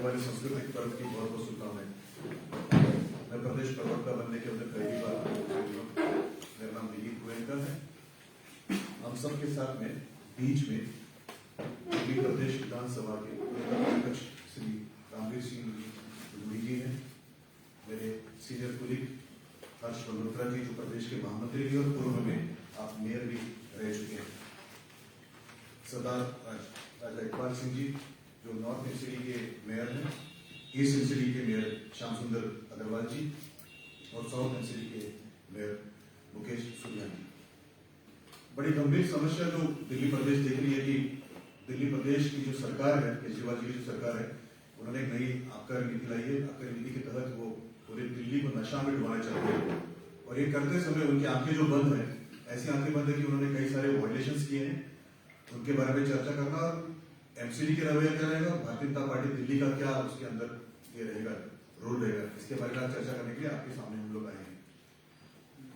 वाले सांस्कृतिक पर्व की बहुत बहुत शुभकामनाएं। मैं प्रदेश प्रवक्ता बनने के अंदर पहली बार, मेरा नाम दिलीप गोयनका है। हम सबके साथ में बीच में दिल्ली प्रदेश विधानसभा के अध्यक्ष श्री रामवीर सिंह गुड़ी जी हैं, मेरे सीनियर कुलीग हर्ष मल्होत्रा जी जो प्रदेश के महामंत्री भी और पूर्व में आप मेयर भी रह चुके हैं, सरदार राजा इकबाल सिंह जी जो नॉर्थ एनसीडी के मेयर हैं, ईस्ट एनसीडी के मेयर श्याम सुंदर अग्रवाल जी और साउथ एनसीडी के मेयर मुकेश सूर्या जी। बड़ी गंभीर समस्या जो दिल्ली प्रदेश देख रही है कि दिल्ली प्रदेश की जो सरकार है, केजरीवाल जी की जो सरकार है, उन्होंने एक नई आबकारी नीति लाई है। आबकारी नीति के तहत वो पूरे दिल्ली को नशा में डुबाना चाहते हैं और ये करते समय उनकी आंखें जो बंद है, ऐसी आंखें बंद है कि उन्होंने कई सारे वायलेशंस किए हैं, उनके बारे में चर्चा करना और एमसीडी के रवैया क्या रहेगा, भारतीय जनता पार्टी दिल्ली का क्या उसके अंदर ये रहेगा, रोल रहेगा, इसके बारे में चर्चा करने के लिए आपके सामने हम लोग आए हैं।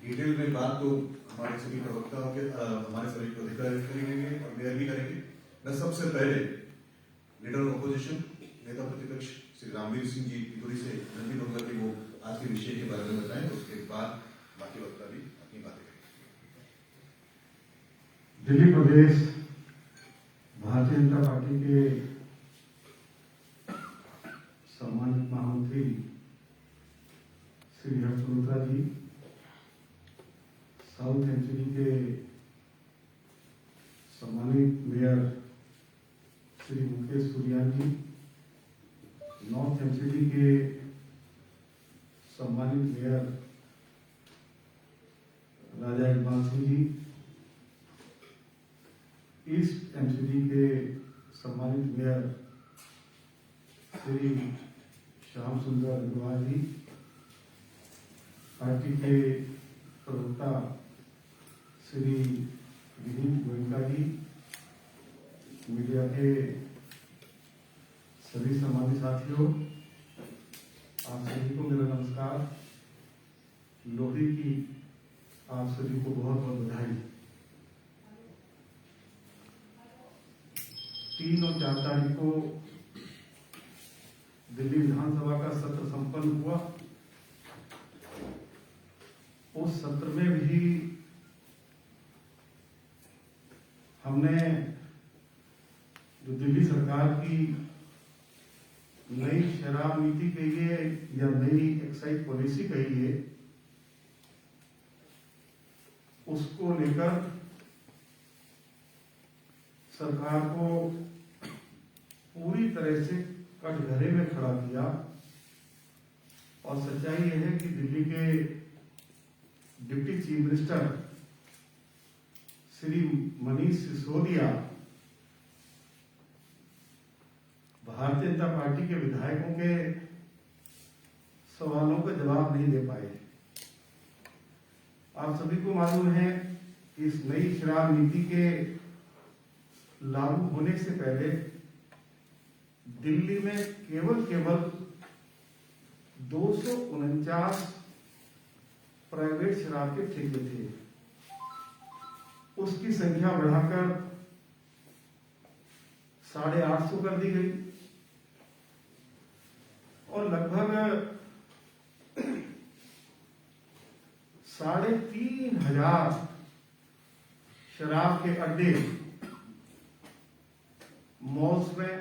डिटेल में बात तो हमारे सभी प्रवक्ताओं के हमारे सभी अधिकारी करेंगे और मेयर भी करेंगे। मैं सबसे पहले लीडर ऑपोजिशन नेता प्रतिपक्ष श्री रामवीर सिंह जी की से विनती करूंगा कि वो आज के विषय के बारे में बताएं, उसके बाद बाकी वक्ता भी अपनी बातें करेंगे। दिल्ली प्रदेश भारतीय जनता पार्टी के सम्मानित महामंत्री श्री हर्ष मल्होत्रा जी, साउथ एनसीडी के सम्मानित मेयर श्री मुकेश सूर्या जी, नॉर्थ एनसीडी के सम्मानित मेयर राजा इकबाल सिंह जी, ईस्ट एनसीडी के सम्मानित मेयर श्री श्याम सुंदर अग्रवाल जी, पार्टी के प्रवक्ता श्री दिलीप गोयनका जी, मीडिया के सभी सम्मानित साथियों, आप सभी को मेरा नमस्कार। लोहड़ी की आप सभी को बहुत बहुत बधाई। 3 और 4 तारीख को दिल्ली विधानसभा का सत्र संपन्न हुआ। उस सत्र में भी हमने जो दिल्ली सरकार की नई शराब नीति कहिए या नई एक्साइज पॉलिसी कहिए, उसको लेकर सरकार को पूरी तरह से कटघरे में खड़ा किया। और सच्चाई यह है कि दिल्ली के deputy chief minister Shri Manish Sisodia Bharatiya Janata party के विधायकों के सवालों का जवाब नहीं दे पाए। आप सभी को मालूम है कि इस नई शराब नीति के लागू होने से पहले दिल्ली में केवल 249 प्राइवेट शराब के ठेके थे। उसकी संख्या बढ़ाकर 850 कर दी गई और लगभग 3,500 शराब के अड्डे मॉल्स में,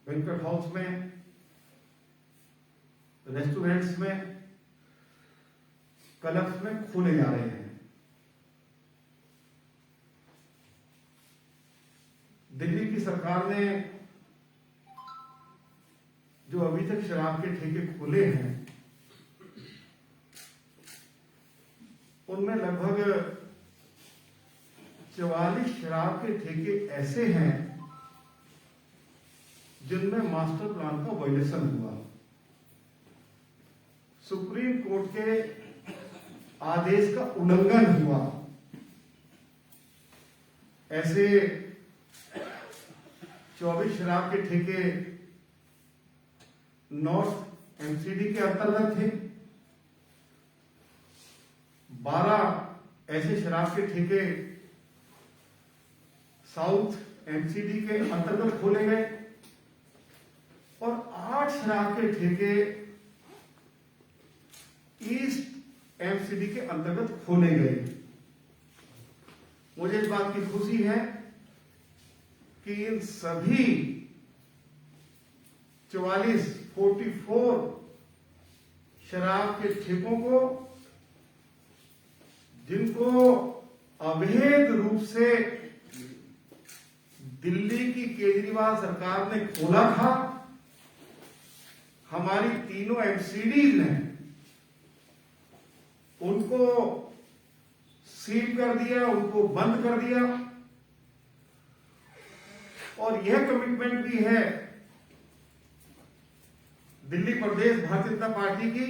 बैंक्वेट हॉल्स में, रेस्टोरेंट्स में, क्लब्स में खोले जा रहे हैं। दिल्ली की सरकार ने जो अभी तक शराब के ठेके खोले हैं, उनमें लगभग 44 शराब के ठेके ऐसे हैं जिनमें मास्टर प्लान का वायलेशन हुआ। सुप्रीम कोर्ट के आदेश का उल्लंघन हुआ। ऐसे 24 शराब के ठेके नॉर्थ एनसीडी के अंतर्गत थे, 12 ऐसे शराब के ठेके साउथ एनसीडी के अंतर्गत खोले गए 60 शराब के ठेके ईस्ट एमसीडी के अंतर्गत खोले गए। मुझे इस बात की खुशी है कि इन सभी 44 शराब के ठेकों को, जिनको अवैध रूप से दिल्ली की केजरीवाल सरकार ने खोला था, हमारी तीनों एमसीडीज ने उनको सील कर दिया, उनको बंद कर दिया। और यह कमिटमेंट भी है दिल्ली प्रदेश भारतीय जनता पार्टी की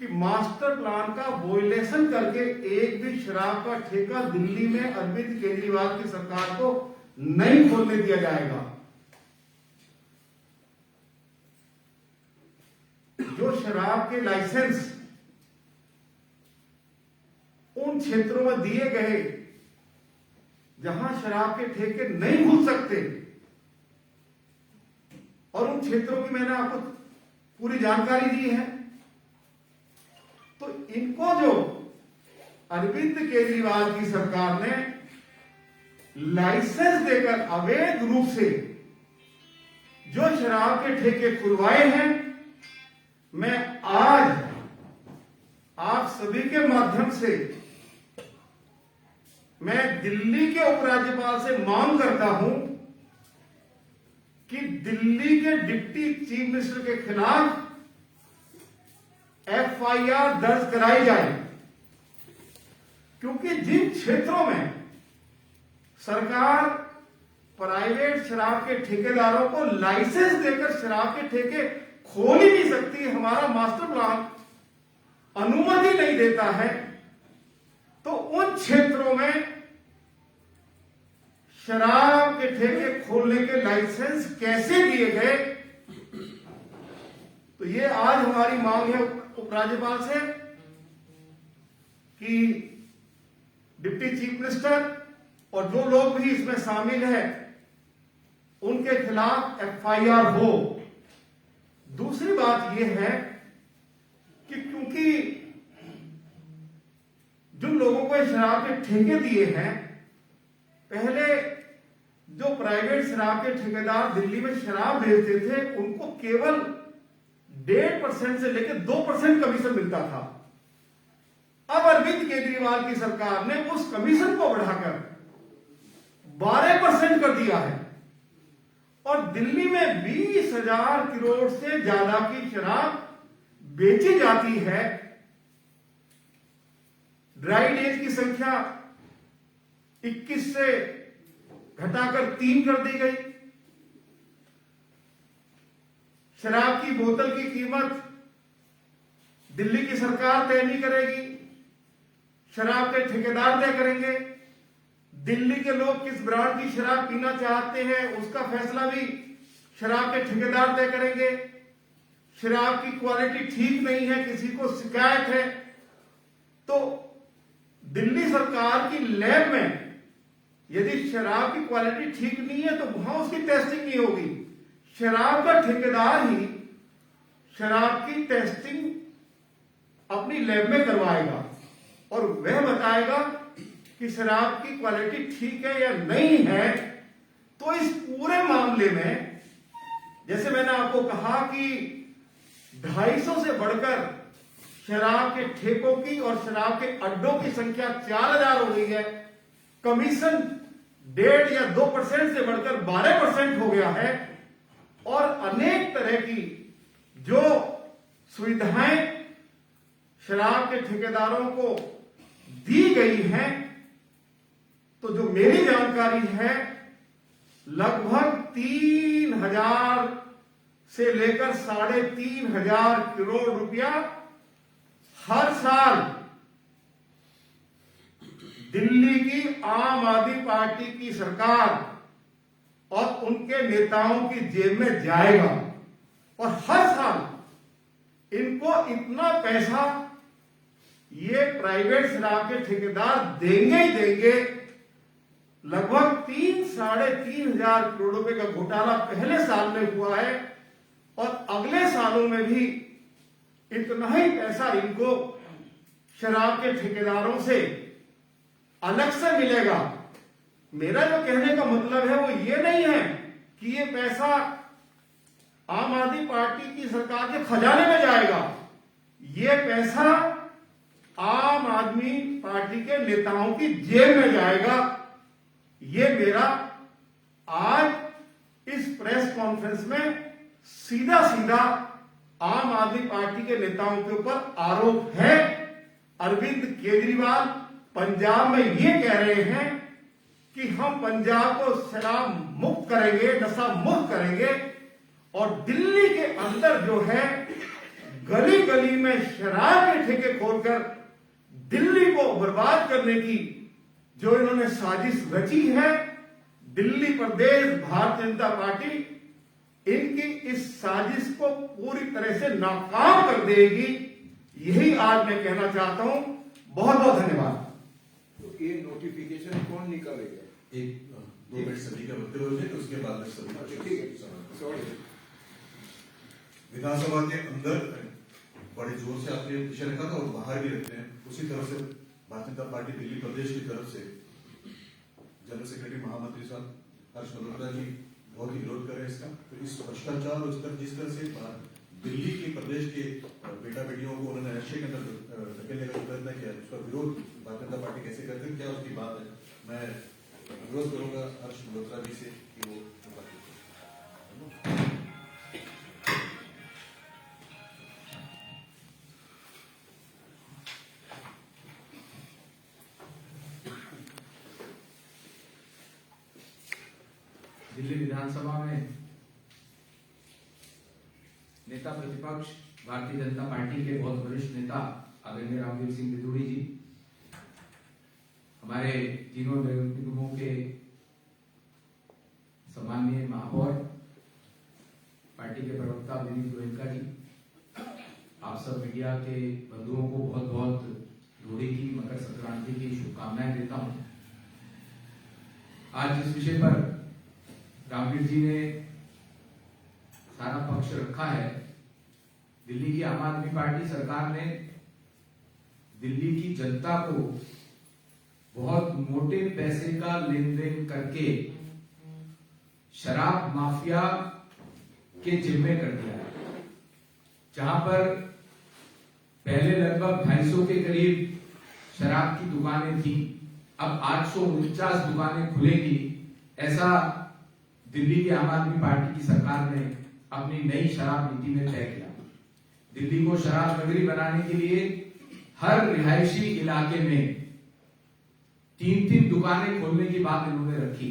कि मास्टर प्लान का वोलेशन करके एक भी शराब का ठेका दिल्ली में अरविंद केजरीवाल की सरकार को नहीं खोलने दिया जाएगा। जो शराब के लाइसेंस उन क्षेत्रों में दिए गए जहां शराब के ठेके नहीं खुल सकते, और उन क्षेत्रों की मैंने आपको पूरी जानकारी दी है, तो इनको जो अरविंद केजरीवाल की सरकार ने लाइसेंस देकर अवैध रूप से जो शराब के ठेके खुलवाए हैं, मैं आज आप सभी के माध्यम से मैं दिल्ली के उपराज्यपाल से मांग करता हूं कि दिल्ली के डिप्टी चीफ मिनिस्टर के खिलाफ एफआईआर दर्ज कराई जाए, क्योंकि जिन क्षेत्रों में सरकार प्राइवेट शराब के ठेकेदारों को लाइसेंस देकर शराब के ठेके खोल ही नहीं सकती, हमारा मास्टर प्लान अनुमति नहीं देता है, तो उन क्षेत्रों में शराब के ठेके खोलने के लाइसेंस कैसे दिए गए। तो ये आज हमारी मांग है उपराज्यपाल से कि डिप्टी चीफ मिनिस्टर और जो लोग भी इसमें शामिल है उनके खिलाफ एफआईआर हो। दूसरी बात यह है कि क्योंकि जिन लोगों को शराब के ठेके दिए हैं, पहले जो प्राइवेट शराब के ठेकेदार दिल्ली में शराब बेचते थे उनको केवल 1.5% से लेकर 2% कमीशन मिलता था। अब अरविंद केजरीवाल की सरकार ने उस कमीशन को बढ़ाकर 12% कर दिया है, और दिल्ली में 20,000 करोड़ से ज्यादा की शराब बेची जाती है। ड्राई डेज की संख्या 21 से घटाकर 3 कर दी गई। शराब की बोतल की कीमत दिल्ली की सरकार तय नहीं करेगी, शराब के ठेकेदार तय करेंगे। दिल्ली के लोग किस ब्रांड की शराब पीना चाहते हैं उसका फैसला भी शराब के ठेकेदार तय करेंगे। शराब की क्वालिटी ठीक नहीं है, किसी को शिकायत है, तो दिल्ली सरकार की लैब में यदि शराब की क्वालिटी ठीक नहीं है तो वहां उसकी टेस्टिंग नहीं होगी। शराब का ठेकेदार ही शराब की टेस्टिंग अपनी लैब में करवाएगा और वह बताएगा कि शराब की क्वालिटी ठीक है या नहीं है। तो इस पूरे मामले में, जैसे मैंने आपको कहा कि 250 से बढ़कर शराब के ठेकों की और शराब के अड्डों की संख्या 4,000 हो गई है, कमीशन 1.5 या 2% से बढ़कर 12% हो गया है, और अनेक तरह की जो सुविधाएं शराब के ठेकेदारों को दी गई हैं, तो जो मेरी जानकारी है लगभग 3,000 से लेकर 3,500 करोड़ रुपया हर साल दिल्ली की आम आदमी पार्टी की सरकार और उनके नेताओं की जेब में जाएगा, और हर साल इनको इतना पैसा ये प्राइवेट शराब के ठेकेदार देंगे ही देंगे लगभग 3-3.5 करोड़ रुपए का घोटाला पहले साल में हुआ है और अगले सालों में भी इतना ही पैसा इनको शराब के ठेकेदारों से अलग से मिलेगा। मेरा जो कहने का मतलब है वो ये नहीं है कि ये पैसा आम आदमी पार्टी की सरकार के खजाने में जाएगा। ये पैसा आम आदमी पार्टी के नेताओं की जेब में जाएगा। ये मेरा आज इस प्रेस कॉन्फ्रेंस में सीधा सीधा आम आदमी पार्टी के नेताओं के ऊपर आरोप है। अरविंद केजरीवाल पंजाब में ये कह रहे हैं कि हम पंजाब को शराब मुक्त करेंगे, नशा मुक्त करेंगे, और दिल्ली के अंदर जो है गली गली में शराब के ठेके खोलकर दिल्ली को बर्बाद करने की जो इन्होंने साजिश रची है, दिल्ली प्रदेश भारतीय जनता पार्टी इनकी इस साजिश को पूरी तरह से नाकाम कर देगी। यही आज मैं कहना चाहता हूं। बहुत बहुत धन्यवाद। तो ये नोटिफिकेशन कौन निकालेगा? एक 2 मिनट सभी का वक्तव्य हो जाए तो उसके बाद में सभी ठीक है, सॉरी। विधानसभा के अंदर बड़े जोर से आपने विषय रखा था और बाहर भी रखते हैं। उसी तरह से भारतीय जनता पार्टी दिल्ली प्रदेश की तरफ से जनरल सेक्रेटरी महामंत्री साहब हर्ष मल्होत्रा जी बहुत ही विरोध कर रहे हैं इसका। तो इस भ्रष्टाचार और जिस तरह से दिल्ली के प्रदेश के बेटा बेटियों को उन्होंने नशे के अंदर धकेलने का प्रयत्न किया, उसका विरोध भारतीय जनता पार्टी कैसे करती है, क्या उसकी बात है? मैं अनुरोध करूंगा हर्ष मल्होत्रा जी से कि वो दिल्ली विधानसभा में नेता प्रतिपक्ष भारतीय जनता पार्टी के बहुत वरिष्ठ नेता आदरणीय रामवीर सिंह बिदूड़ी जी, हमारे तीनों निगमों के सम्माननीय महापौर, पार्टी के प्रवक्ता विनीत गोयनका जी, आप सब मीडिया के बंधुओं को बहुत बहुत लोहड़ी की, मकर संक्रांति की शुभकामनाएं देता हूं। आज जिस विषय पर रामवीर जी ने सारा पक्ष रखा है, दिल्ली की आम आदमी पार्टी सरकार ने दिल्ली की जनता को बहुत मोटे पैसे का लेन देन करके शराब माफिया के जिम्मे कर दिया है। जहां पर पहले लगभग 250 के करीब शराब की दुकानें थी, अब 849 दुकानें खुलेगी, ऐसा दिल्ली की आम आदमी पार्टी की सरकार ने अपनी नई शराब नीति में तय किया। दिल्ली को शराब नगरी बनाने के लिए हर रिहायशी इलाके में 3-3 दुकानें खोलने की बात इन्होंने रखी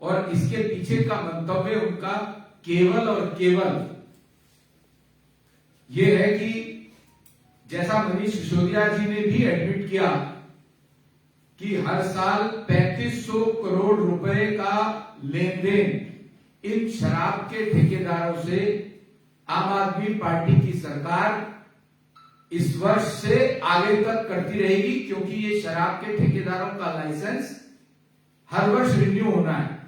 और इसके पीछे का मंतव्य उनका केवल और केवल यह है कि जैसा मनीष सिसोदिया जी ने भी एडमिट किया कि हर साल 3500 करोड़ रुपए का लेन देन इन शराब के ठेकेदारों से आम आदमी पार्टी की सरकार इस वर्ष से आगे तक करती रहेगी, क्योंकि ये शराब के ठेकेदारों का लाइसेंस हर वर्ष रिन्यू होना है।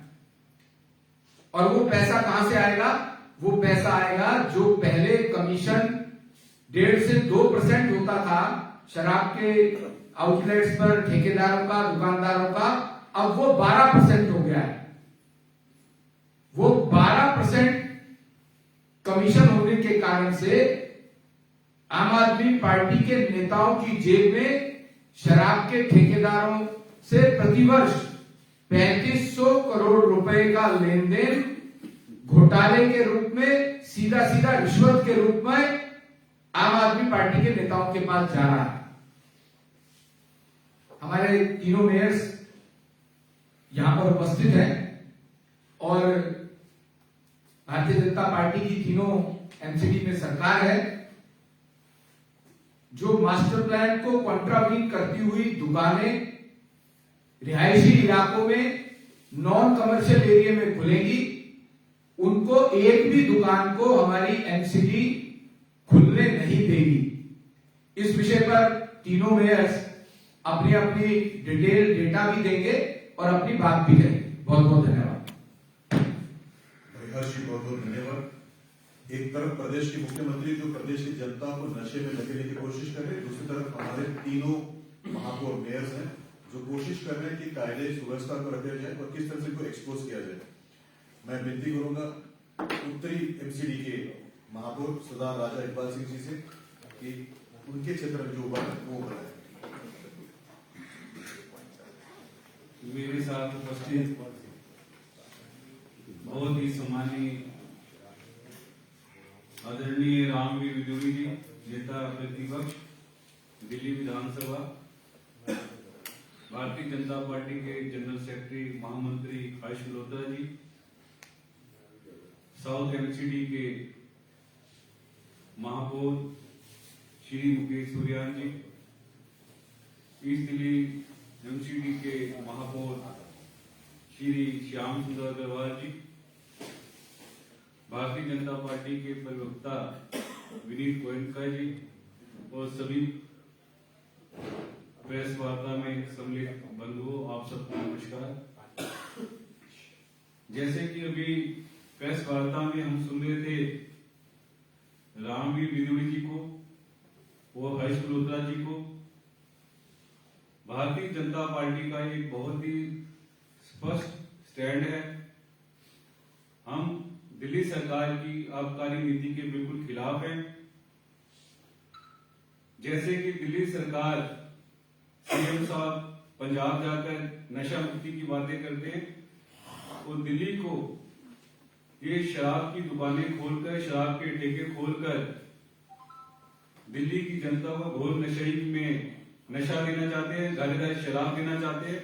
और वो पैसा कहां से आएगा? वो पैसा आएगा जो पहले कमीशन 1.5 से 2% होता था शराब के आउटलेट्स पर ठेकेदारों का, दुकानदारों का, अब वो 12% हो गया है। वो 12% कमीशन होने के कारण से आम आदमी पार्टी के नेताओं की जेब में शराब के ठेकेदारों से प्रतिवर्ष 3500 करोड़ रुपए का लेन देन घोटाले के रूप में, सीधा सीधा रिश्वत के रूप में आम आदमी पार्टी के नेताओं के पास जा रहा है। हमारे तीनों मेयर्स यहां पर उपस्थित हैं और भारतीय जनता पार्टी की तीनों एमसीडी में सरकार है। जो मास्टर प्लान को कॉन्ट्रावीन करती हुई दुकानें रिहायशी इलाकों में नॉन कमर्शियल एरिया में खुलेंगी, उनको एक भी दुकान को हमारी एमसीडी खुलने नहीं देगी। इस विषय पर तीनों मेयर्स अपनी अपनी डिटेल डेटा भी देंगे और अपनी बात भी करें। बहुत बहुत धन्यवाद। भाई हर्ष जी, बहुत बहुत धन्यवाद। एक तरफ प्रदेश के मुख्यमंत्री जो प्रदेश की जनता को नशे में लगने की कोशिश कर रहे हैं, दूसरी तरफ हमारे तीनों महापौर मेयर्स हैं जो कोशिश कर रहे हैं कि कायदे सुव्यवस्था को रखा जाए और किस तरह से इनको एक्सपोज किया जाए। मैं विनती करूंगा उत्तरी एमसीडी के महापौर सरदार राजा इकबाल सिंह जी से कि उनके क्षेत्र में जो हुआ है वो बताएं। मेरे साथ उपस्थित बहुत ही सम्मानीय आदरणीय रामवीर विदुरी जी, नेता प्रतिपक्ष दिल्ली विधानसभा, भारतीय जनता पार्टी के जनरल सेक्रेटरी महामंत्री हर्ष मल्होत्रा जी, साउथ एमसीडी के महापौर श्री मुकेश सूर्यान जी, ईस्ट दिल्ली एमसीडी के महापौर श्री श्याम सुंदर अग्रवाल जी, भारतीय जनता पार्टी के प्रवक्ता विनीत गोयनका जी और सभी प्रेस वार्ता में सम्मिलित बंधुओं, आप सबको नमस्कार। जैसे कि अभी प्रेस वार्ता में हम सुन रहे थे रामवीर विदुरी जी को और हर्ष मल्होत्रा जी को, भारतीय जनता पार्टी का एक बहुत ही स्पष्ट स्टैंड है। हम दिल्ली सरकार की आबकारी नीति के बिल्कुल खिलाफ हैं। जैसे कि दिल्ली सरकार सीएम साहब पंजाब जाकर नशा मुक्ति की बातें करते हैं और दिल्ली को ये शराब की दुकानें खोलकर, शराब के ठेके खोलकर दिल्ली की जनता को घोर नशे में नशा देना चाहते हैं, घर घर शराब देना चाहते हैं।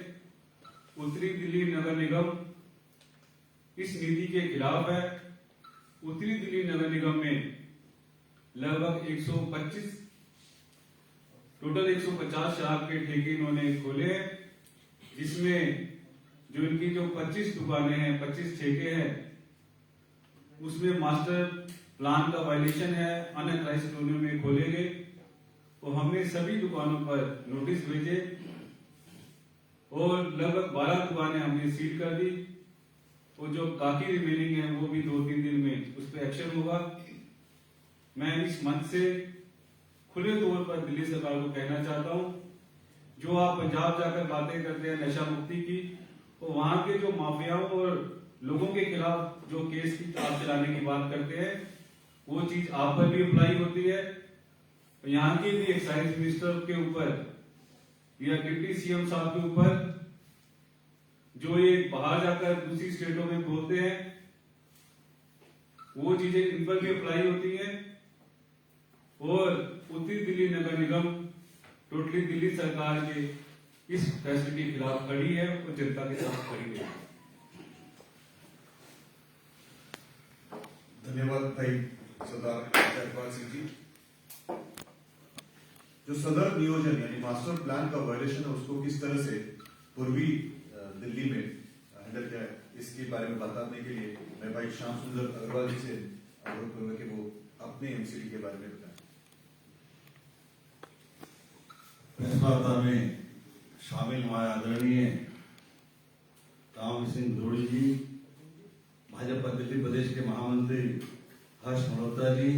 उत्तरी दिल्ली नगर निगम इस नीति के खिलाफ है। उत्तरी दिल्ली नगर निगम में लगभग 125 टोटल 150 शराब के ठेके इन्होंने खोले हैं, जिसमें जो इनकी जो 25 दुकानें हैं, 25 ठेके हैं, उसमें मास्टर प्लान का वायलेशन है, अनऑथराइज्ड जोनों में खोले गए। तो हमने सभी दुकानों पर नोटिस भेजे और लगभग 12 दुकानें हमने सील कर दी और जो बाकी रिमेनिंग है वो भी 2-3 दिन में उस पर एक्शन होगा। मैं इस मंच से खुले तौर पर दिल्ली सरकार को कहना चाहता हूं, जो आप पंजाब जाकर बातें करते हैं नशा मुक्ति की, तो वहां के जो माफियाओं और लोगों के खिलाफ जो केस की आप चलाने की बात करते हैं, वो चीज आप पर भी अप्लाई होती है। यहाँ के भी एक्साइज मिनिस्टर के ऊपर या डिप्टी सीएम साहब के ऊपर जो ये बाहर जाकर दूसरी स्टेटों में बोलते हैं, वो चीजें इन पर भी अप्लाई होती है। और उत्तरी दिल्ली नगर निगम टोटली दिल्ली सरकार के इस फैसले के खिलाफ खड़ी है और जनता के साथ खड़ी है। धन्यवाद भाई सरदार इकबाल सिंह जी। जो सदर नियोजन यानी मास्टर प्लान का वायलेशन है, उसको किस तरह से पूर्वी दिल्ली में हैंडल किया है, इसके बारे में बताने के लिए मैं भाई श्याम सुंदर अग्रवाल जी से अनुरोध करूंगा कि वो अपने एमसीडी के बारे में बताएं। प्रेस वार्ता में शामिल हमारे आदरणीय रामवीर सिंह विदुरी जी, भाजपा दिल्ली प्रदेश के महामंत्री हर्ष मल्होत्रा जी,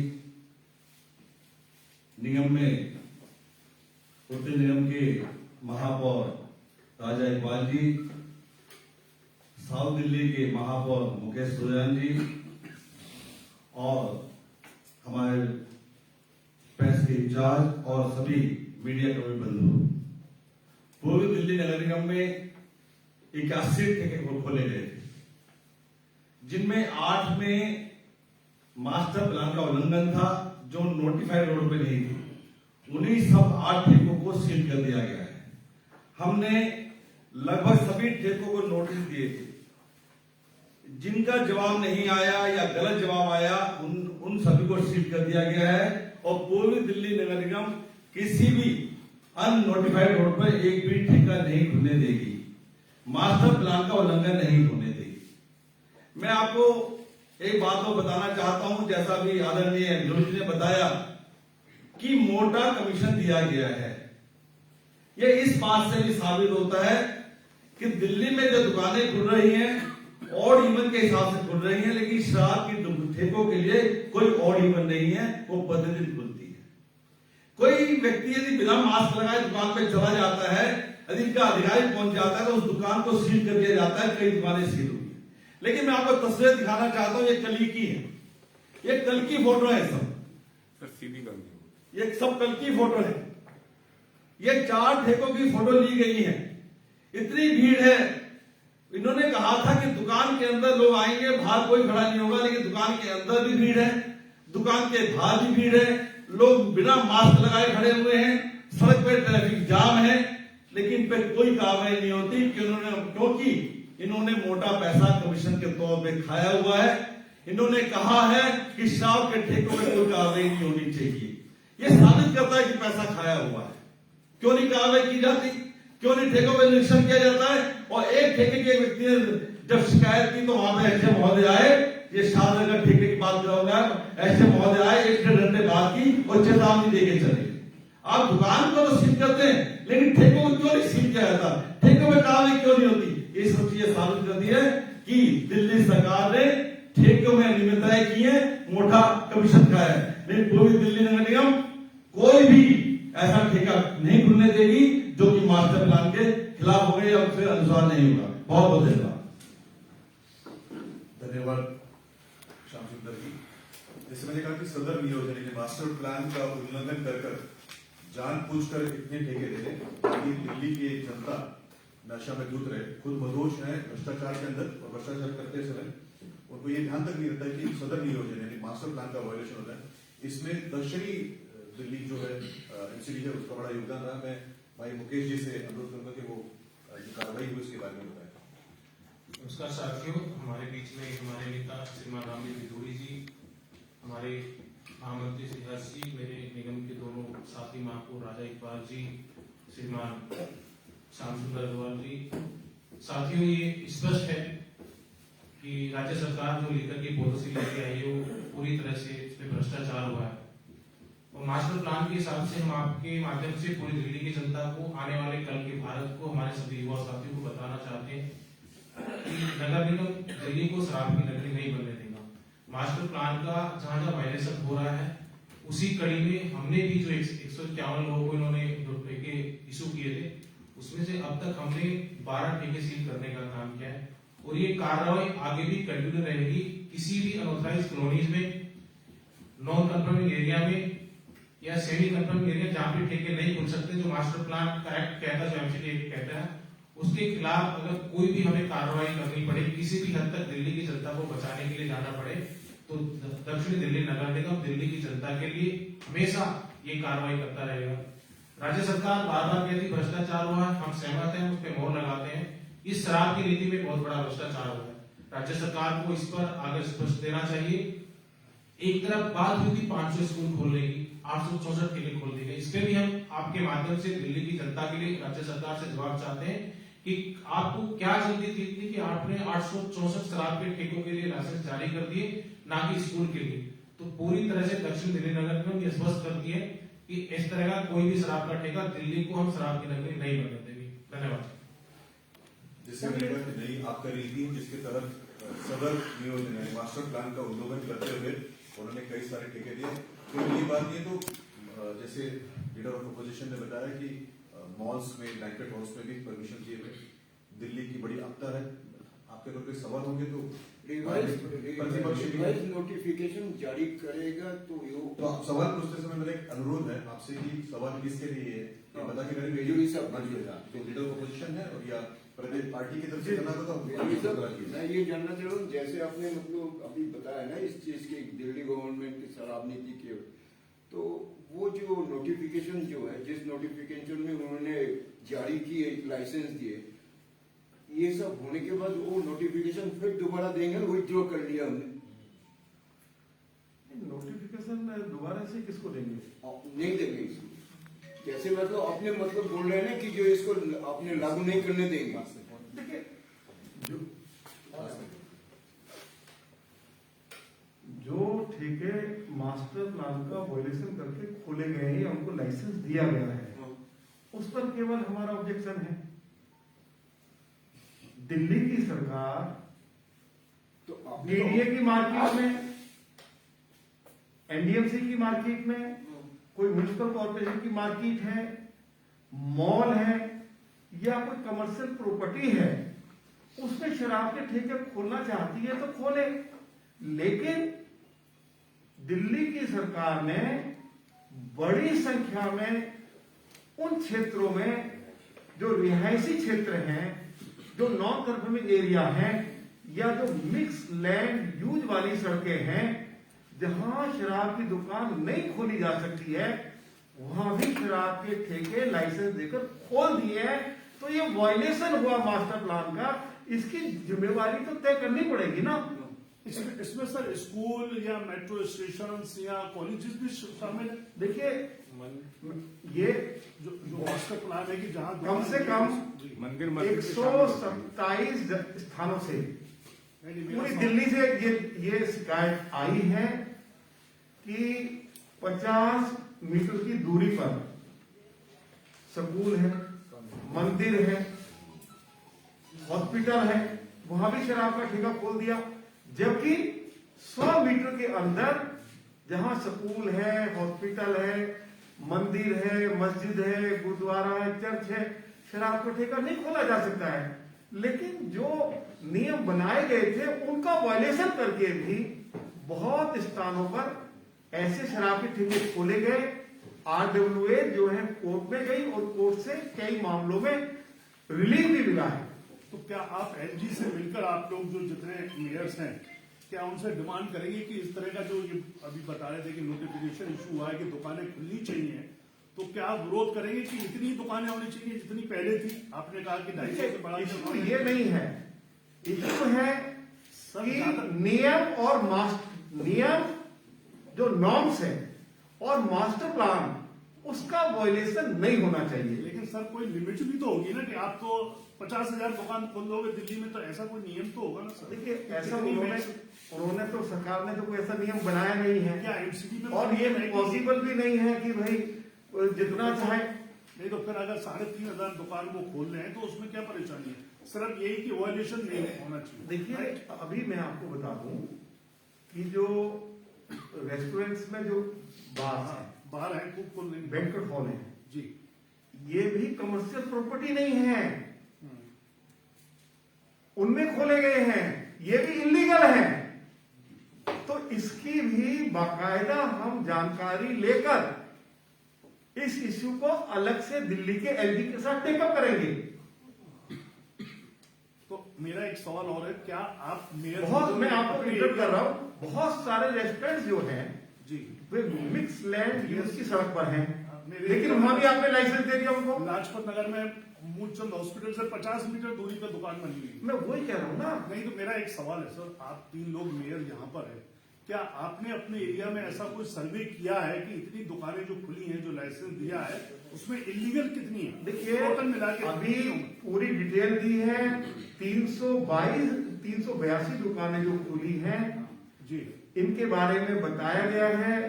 निगम में उत्तरी निगम के महापौर राजा इकबाल जी, साउथ दिल्ली के महापौर मुकेश सूर्यान जी और हमारे प्रेस के इंचार्ज और सभी मीडिया कर्मी बंधु। पूर्वी दिल्ली नगर निगम में 81 ठेके खोले गए थे, जिनमें 8 में मास्टर प्लान का उल्लंघन था, जो नोटिफाइड रोड पे नहीं थी। उन्हीं सब 8 ठेकों को सील कर दिया गया है। हमने लगभग सभी ठेकों को नोटिस दिए थे, जिनका जवाब नहीं आया या गलत जवाब आया उन सभी को सील कर दिया गया है। और पूर्वी दिल्ली नगर निगम किसी भी अननोटिफाइड रोड पर एक भी ठेका नहीं खुलने देगी, मास्टर प्लान का उल्लंघन नहीं होने देगी। मैं आपको एक बात को बताना चाहता हूं, जैसा भी आदरणीय विदुरी जी ने बताया कि मोटा कमीशन दिया गया है। यह इस बात से भी साबित होता है कि दिल्ली में जो दुकानें खुल रही हैं ऑड इवन के हिसाब से खुल रही हैं, लेकिन शराब की ठेकों के लिए कोई ऑड इवन नहीं है, वो प्रतिदिन खुलती है। कोई व्यक्ति यदि बिना मास्क लगाए दुकान पे चला जाता है, यदि इनका अधिकारी पहुंच जाता है तो उस दुकान को सील कर दिया जाता है। कई दुकानें सील हुई है, लेकिन मैं आपको तस्वीर दिखाना चाहता हूं, ये कल की है, ये कल की फोटो है सब, ये सब कल की फोटो है। ये 4 ठेकों की फोटो ली गई है। इतनी भीड़ है, इन्होंने कहा था कि दुकान के अंदर लोग आएंगे, बाहर कोई खड़ा नहीं होगा, लेकिन दुकान के अंदर भी भीड़ है, दुकान के बाहर भी भीड़ है, लोग बिना मास्क लगाए खड़े हुए हैं, सड़क पे ट्रैफिक जाम है, लेकिन इन पे कोई कार्रवाई नहीं होती क्योंकि इन्होंने मोटा पैसा कमीशन के तौर पे खाया हुआ है। इन्होंने कहा है कि शराब के ठेकों में कोई कार्रवाई नहीं होनी चाहिए। ये साबित करता है कि पैसा खाया हुआ है। क्यों नहीं कार्रवाई की जाती, क्यों नहीं ठेकों पर निरीक्षण किया जाता है? और एक ठेके के व्यक्ति ने जब शिकायत की तो वहां पे एसडीएम महोदय आए, ये शाहनगर ठेके की बात करूंगा, एसडीएम महोदय आए, 1-1.5 घंटे बाद की और चेतावनी देके चले। आप दुकान को तो सील करते हैं, लेकिन ठेकों को क्यों नहीं सील किया जाता, ठेकों में कार्रवाई क्यों नहीं होती? ये सब चीजें साबित करती है कि दिल्ली सरकार ने ठेकों में अनियमितताएं की है, मोटा कमीशन खाया है। लेकिन कोई दिल्ली नगर निगम कोई भी ऐसा ठेका नहीं खुलने देगी जो कि मास्टर प्लान के खिलाफ हो गए या उसके अनुसार नहीं होगा। बहुत बहुत धन्यवाद। धन्यवाद श्याम सुंदर जी। जैसे मैंने कहा कि सदर नियोजन यानी मास्टर प्लान का उल्लंघन कर जानबूझकर इतने ठेके दे रहे ताकि दिल्ली की एक जनता नशा में धुत रहे, खुद मदहोश है भ्रष्टाचार के अंदर, और भ्रष्टाचार करते समय उनको ये ध्यान तक नहीं रहता है कि सदर नियोजन यानी मास्टर प्लान का वायलेशन होता है। इसमें दक्षिणी दिल्ली जो है एमसीडी है, उसका बड़ा योगदान रहा। मैं भाई मुकेश जी से अनुरोध करूंगा कि वो जो कार्रवाई हुई उसके बारे में बताएं। नमस्कार साथियों, हमारे बीच में हमारे नेता श्रीमान रामवीर विधोड़ी जी, हमारे महामंत्री श्री हर्ष जी, मेरे निगम के दोनों साथी महापौर राजा इकबाल जी, श्रीमान श्याम सुंदर अग्रवाल जी। साथियों, ये स्पष्ट है कि राज्य सरकार जो लेकर के पॉलिसी लेके आई है वो पूरी तरह से इस पे भ्रष्टाचार हुआ है। और मास्टर प्लान के हिसाब से हम आपके माध्यम से पूरी दिल्ली की जनता को, आने वाले कल के भारत को, हमारे सभी युवा साथियों को बताना चाहते हैं कि नगर निगम दिल्ली को शराब की नगरी नहीं बनने देगा। मास्टर प्लान का जहां जहां वायलेशन हो रहा है, उसी कड़ी में हमने भी जो 151 लोगों को इन्होंने जो ठेके इशू किए थे, उसमें से अब तक हमने 12 ठेके सील करने का काम किया है। और ये कार्रवाई आगे भी कंटिन्यू रहेगी। किसी भी अनऑथराइज्ड कॉलोनीज में, नॉन कंफर्मिंग एरिया में या सेमी कंफर्मिंग एरिया जहां पे ठेके नहीं खुल सकते, जो मास्टर प्लान का एक्ट कहता है, जो एमसीडी एक्ट कहता है, उसके खिलाफ अगर कोई भी हमें कार्रवाई करनी पड़े, किसी भी हद तक दिल्ली की जनता को बचाने के लिए जाना पड़े, तो दक्षिणी दिल्ली नगर निगम दिल्ली की जनता के लिए हमेशा ये कार्रवाई करता रहेगा। राज्य सरकार बार बार कहती भ्रष्टाचार हुआ है, हम सहमत हैं, उस पर मोहर लगाते हैं। इस शराब की नीति में बहुत बड़ा भ्रष्टाचार हुआ है। राज्य सरकार को इस पर आगे स्पष्ट देना चाहिए। एक तरफ बात हुई थी 500 स्कूल खोलने की, 864 ठेके खोल दिए गए। इस पे भी हम आपके माध्यम से दिल्ली की जनता के लिए राज्य सरकार से जवाब चाहते हैं कि आपको क्या जल्दी थी कि आपने 864 शराब के ठेकों के लिए लाइसेंस जारी कर दिए, ना कि स्कूल के लिए। तो पूरी तरह से दक्षिण दिल्ली नगर निगम ये स्पष्ट करती है कि इस तरह का कोई भी शराब का ठेका दिल्ली को हम शराब की नगरी नहीं बनने देंगे। धन्यवाद। जिससे मैंने कहा कि नहीं आपका रीति जिसके तहत सदर नियोजन है मास्टर प्लान का उल्लंघन करते हुए उन्होंने कई सारे ठेके दिए। तो ये बात ये तो जैसे लीडर ऑफ अपोजिशन ने बताया कि मॉल्स में, बैंक्वेट हॉल्स में भी परमिशन दिए हुए। दिल्ली की बड़ी आपदा है, आपके अगर कोई सवाल होंगे तो रिवाइज नोटिफिकेशन जारी करेगा तो आप सवाल पूछते समय मेरा एक अनुरोध है आपसे कि सवाल किसके लिए है ये बता के करेंगे। तो लीडर ऑफ अपोजिशन है और या प्रदेश पार्टी की तरफ से करना होगा तो मैं ये जानना चाह रहा हूँ, जैसे आपने मतलब अभी बताया ना इस चीज की दिल्ली गवर्नमेंट की शराब नीति के, तो वो जो नोटिफिकेशन जो है, जिस नोटिफिकेशन में उन्होंने जारी किए, लाइसेंस दिए, ये सब होने के बाद वो नोटिफिकेशन फिर दोबारा देंगे, विथड्रॉ कर लिया हमने। नोटिफिकेशन दोबारा से किसको देंगे? नहीं देंगे इसको। जैसे मतलब अपने मतलब बोल रहे हैं ना कि जो इसको आपने लागू नहीं करने देंगे। जो ठेके मास्टर प्लान का वायलेशन करके खोले गए हैं, हमको लाइसेंस दिया गया है, उस पर केवल हमारा ऑब्जेक्शन है। दिल्ली की सरकार तो आप डीडीए की मार्केट में, एनडीएमसी की मार्केट में, कोई म्युनिसिपल कॉर्पोरेशन की मार्केट है, मॉल है या कोई कमर्शियल प्रॉपर्टी है, उसमें शराब के ठेके खोलना चाहती है तो खोले। लेकिन दिल्ली की सरकार ने बड़ी संख्या में उन क्षेत्रों में जो रिहायशी क्षेत्र हैं, जो नॉन कंफर्मिंग एरिया हैं या जो मिक्स लैंड यूज वाली सड़कें हैं, जहां शराब की दुकान नहीं खोली जा सकती है, वहां भी शराब के ठेके लाइसेंस देकर खोल दिए हैं। तो ये वायलेशन हुआ मास्टर प्लान का, इसकी जिम्मेवारी तो तय करनी पड़ेगी ना। इसमें सर स्कूल या मेट्रो स्टेशन या कॉलेजेस भी शामिल है। देखिए ये जो मास्टर प्लान है कि जहाँ कम से कम मंदिर 127 स्थानों से पूरी दिल्ली से ये शिकायत आई है कि 50 मीटर की दूरी पर स्कूल है, मंदिर है, हॉस्पिटल है, वहां भी शराब का ठेका खोल दिया। जबकि 100 मीटर के अंदर जहां स्कूल है, हॉस्पिटल है, मंदिर है, मस्जिद है, गुरुद्वारा है, चर्च है, शराब का ठेका नहीं खोला जा सकता है। लेकिन जो नियम बनाए गए थे उनका वायलेशन करके भी बहुत स्थानों पर ऐसे शराब के ठेके खोले गए। आरडब्ल्यूए जो है कोर्ट में गई और कोर्ट से कई मामलों में रिलीफ भी मिला है। तो क्या आप एलजी से मिलकर आप लोग जो जितने मेयर्स हैं, क्या उनसे डिमांड करेंगे कि इस तरह का जो ये अभी बता रहे थे कि नोटिफिकेशन इशू हुआ है कि दुकानें खुलनी चाहिए, तो क्या आप विरोध करेंगे कि इतनी दुकानें होनी चाहिए जितनी पहले थी? आपने कहा कि 250 से बढ़ा इशू ये नहीं है, इशू है कि नियम जो नॉर्म्स है और मास्टर प्लान उसका वायलेशन नहीं होना चाहिए। लेकिन सर कोई लिमिट भी तो होगी ना कि आप तो 50,000 दुकान खोल दोगे दिल्ली में, तो ऐसा कोई नियम तो होगा ना सर। देखिए ऐसा उन्होंने तो सरकार ने तो कोई ऐसा नियम बनाया नहीं है। क्या एमसीडी में और ये पॉसिबल भी नहीं है कि भाई जितना चाहे। नहीं तो फिर अगर 3,500 दुकान को खोल रहे हैं तो उसमें क्या परेशानी है? सिर्फ यही कि वायलेशन नहीं होना चाहिए। देखिए अभी मैं आपको बता दूं कि जो रेस्टोरेंट्स में जो बाहर है खूब खोल रहे हैं, बैंक्वेट हॉल है जी, ये भी कमर्शियल प्रॉपर्टी नहीं है, उनमें खोले गए हैं, ये भी इलीगल है। तो इसकी भी बाकायदा हम जानकारी लेकर इस इश्यू को अलग से दिल्ली के एलजी के साथ टेकअप करेंगे। तो मेरा एक सवाल और है, क्या आप मेयर मैं आपको इंटरप्ट कर रहा हूं, बहुत सारे रेस्टोरेंट जो हैं जी वे मिक्स लैंड यूज की सड़क पर हैं, मेरे लेकिन वहां भी आपने लाइसेंस दे दिया उनको। लाजपत नगर में मूलचंद हॉस्पिटल से 50 मीटर दूरी पर दुकान बनी हुई है। मैं वही कह रहा हूं ना। नहीं तो मेरा एक सवाल है सर, आप 3 लोग मेयर यहाँ पर है, क्या आपने अपने एरिया में ऐसा कोई सर्वे किया है कि इतनी दुकानें जो खुली हैं, जो लाइसेंस दिया है, उसमें इलीगल कितनी है? देखिए टोटल मिला के अभी पूरी डिटेल दी है। 382 दुकानें जो खुली हैं जी, इनके बारे में बताया गया है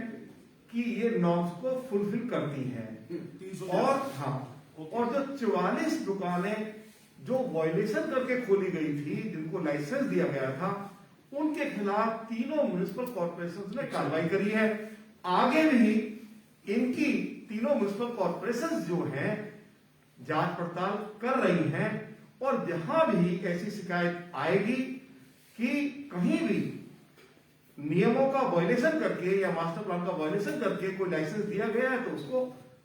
कि ये नॉर्म्स को फुलफिल करती हैं। 300 और जो 44 दुकानें जो वायलेशन करके खोली गई थी, जिनको लाइसेंस दिया गया था, उनके खिलाफ तीनों म्युनिसिपल कॉर्पोरेशन ने कार्रवाई करी है। आगे भी इनकी तीनों म्युनिसिपल कॉर्पोरेशन जो हैं जांच पड़ताल कर रही हैं, और जहां भी ऐसी शिकायत आएगी कि कहीं भी नियमों का वायलेशन करके या मास्टर प्लान का वायलेशन करके कोई लाइसेंस दिया गया है तो उसको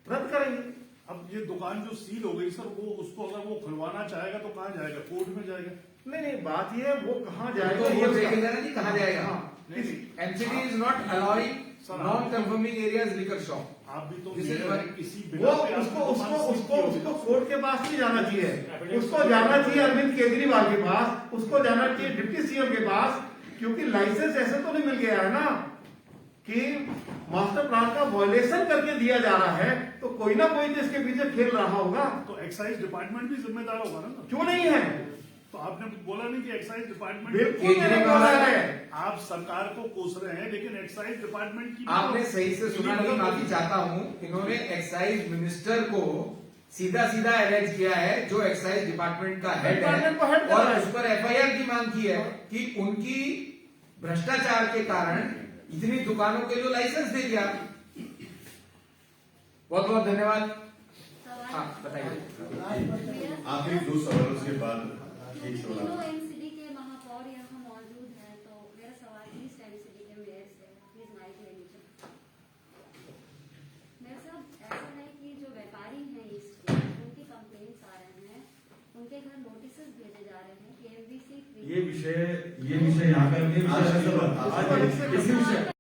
रद्द करेंगे। अब ये दुकान जो सील हो गई सर, वो उसको अगर वो खुलवाना चाहेगा तो कहाँ जाएगा? कोर्ट में जाएगा? नहीं, बात ये है वो कहाँ जाएगा, तो वो देखेगा ना जी कहाँ जाएगा। नहीं, MCD is not allowing non conforming areas liquor shop. आप भी तो This is why- किसी वो बिना पे आप उसको दुकान उसको सील उसको की होगी उसको ना। कोर्ट के पास नहीं जाना चाहिए, उसको जाना चाहिए अरविंद केजरीवाल के पास, उसको जाना चाहिए डिप्टी सीएम के पास, क्योंकि लाइसेंस ऐसे तो नहीं मिल गया है ना कि मास्टर प्लान का वायलेशन करके दिया जा रहा है, तो कोई ना कोई तो इसके पीछे खेल रहा होगा। तो एक्साइज डिपार्टमेंट भी जिम्मेदार होगा ना? क्यों नहीं है? तो आपने बोला नहीं कि एक्साइज डिपार्टमेंट, बिल्कुल मैंने बोला है। आप सरकार को कोस रहे हैं, लेकिन एक्साइज डिपार्टमेंट की आपने सही से सुना नहीं, माफी चाहता हूं। इन्होंने एक्साइज मिनिस्टर को सीधा सीधा अरेस्ट किया है जो एक्साइज डिपार्टमेंट का हेड डिपार्टमेंट को हेड है कर और रहा है। उस पर एफआईआर की मांग की है कि उनकी भ्रष्टाचार के कारण इतनी दुकानों के लिए लाइसेंस दे दिया। बहुत बहुत धन्यवाद। हाँ बताइए। आखिरी 2 सवालों के बाद एक सवाल। तीनों एमसीडी के महापौर यहाँ मौजूद हैं, तो मेरा सवाल ईस्ट एमसीडी के मेयर से है। प्लीज माइक ले लीजिए। मेरे साहब ऐसा है कि जो व्यापारी हैं ईस्ट के, उनकी कंप्लेंट्स आ रहे हैं, उनके घर नोटिस भेजे जा रहे हैं कि एमबीसी ये विषय यहाँ का आज इसी विषय